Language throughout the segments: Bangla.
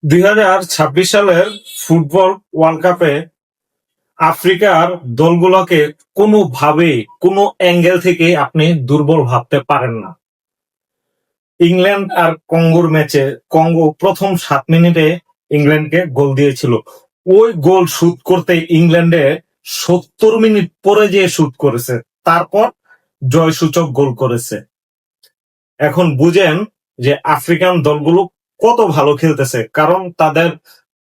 2026 সালের ফুটবল ওয়ার্ল্ড কাপে আফ্রিকার দলগুলোকে কোনোভাবে কোনো অ্যাঙ্গেল থেকে আপনি দুর্বল ভাবতে পারেন না। ইংল্যান্ড আর কঙ্গোর ম্যাচে কঙ্গো প্রথম 7 মিনিটে ইংল্যান্ডকে গোল দিয়েছিল। ওই গোল শুট করতে ইংল্যান্ডে 70 মিনিট পরে যে শুট করেছে, তারপর জয়সূচক গোল করেছে। এখন বুঝেন যে আফ্রিকান দলগুলো কত ভালো খেলতেছে, কারণ তাদের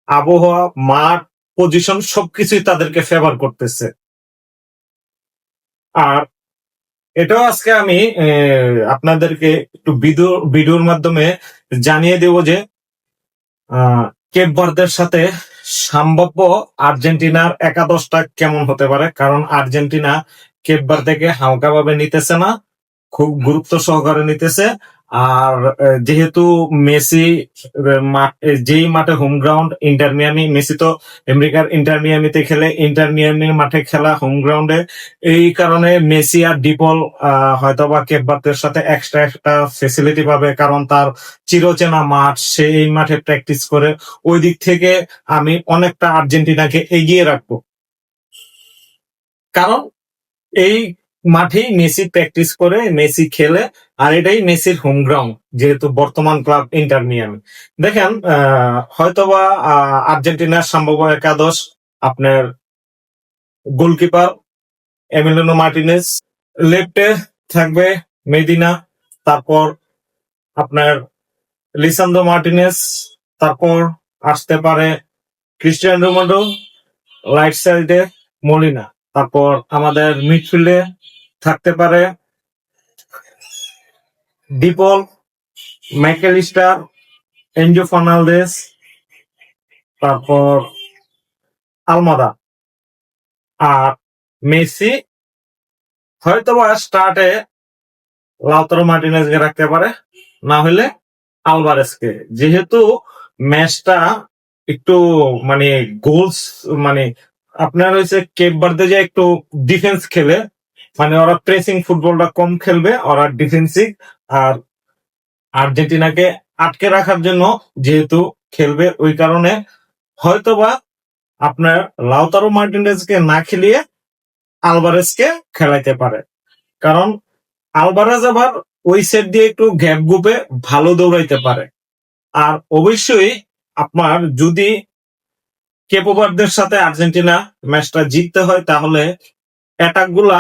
আবহাওয়া, মাঠ, পজিশন সবকিছুই তাদেরকে ফেভার করতেছে। আর এটাও আজকে আমি আপনাদেরকে একটু ভিডিওর মাধ্যমে জানিয়ে দেব যে কেপ ভার্দের সাথে সম্ভাব্য আর্জেন্টিনার একাদশটা কেমন হতে পারে, কারণ আর্জেন্টিনা কেপ ভার্দেকে হালকাভাবে নিতেছে না, খুব গুরুত্ব সহকারে নিতেছে। আর যেহেতু মেসি যেই মাঠে home ground inter Miami, Messi তো আমেরিকার ইন্টার মিয়ামিতে খেলে, ইন্টার মিয়ামির মাঠে খেলা হোম গ্রাউন্ডে, এই কারণে মেসি আর ডিপল হয়তোবা কেপ ভার্দের সাথে এক্সট্রা একটা ফেসিলিটি পাবে, কারণ তার চিরচেনা মাঠ, সে এই মাঠে প্র্যাকটিস করে। ওই দিক থেকে আমি অনেকটা আর্জেন্টিনাকে এগিয়ে রাখবো, কারণ এই মাঠেই মেসি প্র্যাকটিস করে, মেসি খেলে, আর এটাই মেসির হোম গ্রাউন্ড, যেহেতু বর্তমান ক্লাব ইন্টার মিয়ামি। দেখেন হয়তোবা আর্জেন্টিনার সম্ভাব্য একাদশ আপনার গোলকিপার এমিলিয়ানো মার্টিনেজ, লেফটে থাকবে মেদিনা, তারপর আপনার লিসান্দ্রো মার্টিনেজ, তারপর আসতে পারে ক্রিস্টিয়ানো রোনাল্ডো, রাইট সাইডে মলিনা, তারপর আমাদের মিডফিল্ডে থাকতে পারে ডিপল, ম্যাকেলিস্টার, এনজো ফার্নান্দেজ, তারপর আলমাদা। আর মেসি হয়তোবা স্টার্টে লাউতারো মার্টিনেজকে রাখতে পারে, না হলে আলভারেজকে, যেহেতু ম্যাচটা একটু মানে গোলস, মানে আপনার হয়েছে কেপ ভার্দে যে একটু ডিফেন্স খেলে, মানে ওরা প্রেসিং ফুটবলটা কম খেলবে, ওরা ডিফেন্সিভ। আর আর্জেন্টিনাকে আটকে রাখার জন্য যেহেতু খেলবে, ওই কারণে হয়তোবা আপনার লাউতারো মার্টিনেজকে না খেলিয়ে আলভারেজকে খেলাইতে পারে, কারণ আলভারেজ আবার ওই সেট দিয়ে একটু গ্যাপ গ্রুপে ভালো দৌড়াইতে পারে। আর অবশ্যই আপনার যদি কেপোভারদের সাথে আর্জেন্টিনা ম্যাচটা জিততে হয়, তাহলে অ্যাটাক গুলা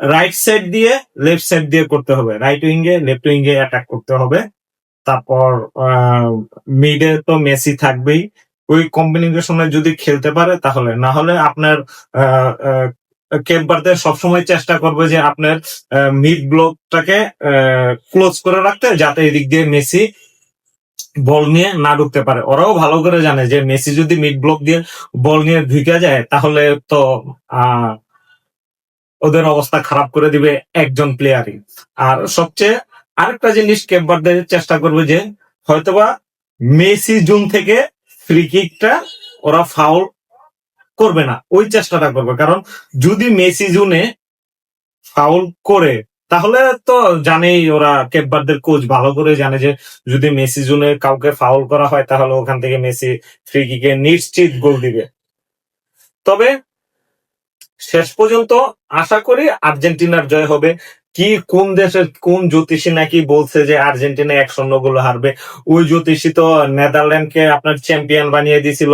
রাইট সাইড দিয়ে লেফট সাইড দিয়ে করতে হবে, রাইট উইঙ্গে লেফট উইঙ্গে অ্যাটাক করতে হবে। তারপর মিডে তো মেসি থাকবেই, ওই কম্বিনেশনে যদি খেলতে পারে তাহলে, না হলে আপনার কেপ ভার্দে সবসময় চেষ্টা করবে যে আপনার মিড ব্লকটাকে ক্লোজ করে রাখতে, যাতে এদিক দিয়ে মেসি বল নিয়ে না ঢুকতে পারে। ওরাও ভালো করে জানে যে মেসি যদি মিড ব্লক দিয়ে বল নিয়ে ঢুকে যায়, তাহলে তো ওদের অবস্থা খারাপ করে দিবে একজন প্লেয়ারই। আর সবচেয়ে আরেকটা জিনিস কেপ ভার্দে চেষ্টা করবে যে হয়তোবা মেসি জোন থেকে ফ্রি কিকটা ওরা ফাউল করবে না, ওই চেষ্টাটা করবে, কারণ যদি মেসি জোনে ফাউল করে, তাহলে তো জানেই ওরা, কেপ ভার্দের কোচ ভালো করে জানে যে যদি মেসি জোনে কাউকে ফাউল করা হয়, তাহলে ওখান থেকে মেসি ফ্রি কিকে নিশ্চিত গোল দিবে। তবে শেষ পর্যন্ত আশা করি আর্জেন্টিনার জয় হবে। কি কোন দেশের কোন জ্যোতিষী নাকি বলছে যে আর্জেন্টিনা 1-0 গোলে হারবে। ওই জ্যোতিষী তো নেদারল্যান্ডকে আপনার চ্যাম্পিয়ন বানিয়ে দিছিল,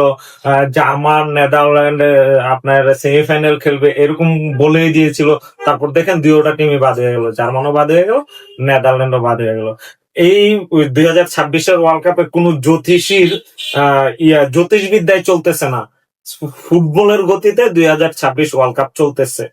জার্মান নেদারল্যান্ড আপনার সেমিফাইনাল খেলবে এরকম বলেই দিয়েছিল। তারপর দেখেন দুইটা টিমই বাদ হয়ে গেল, জার্মানও বাদ হয়ে গেল, নেদারল্যান্ডও বাদ হয়ে গেল। এই 2026-এর ওয়ার্ল্ড কাপে কোন জ্যোতিষীর জ্যোতিষবিদ্যায় চলতেছে না, ফুটবলের গতিতে 2026 ওয়ার্ল্ড কাপ চলতেছে।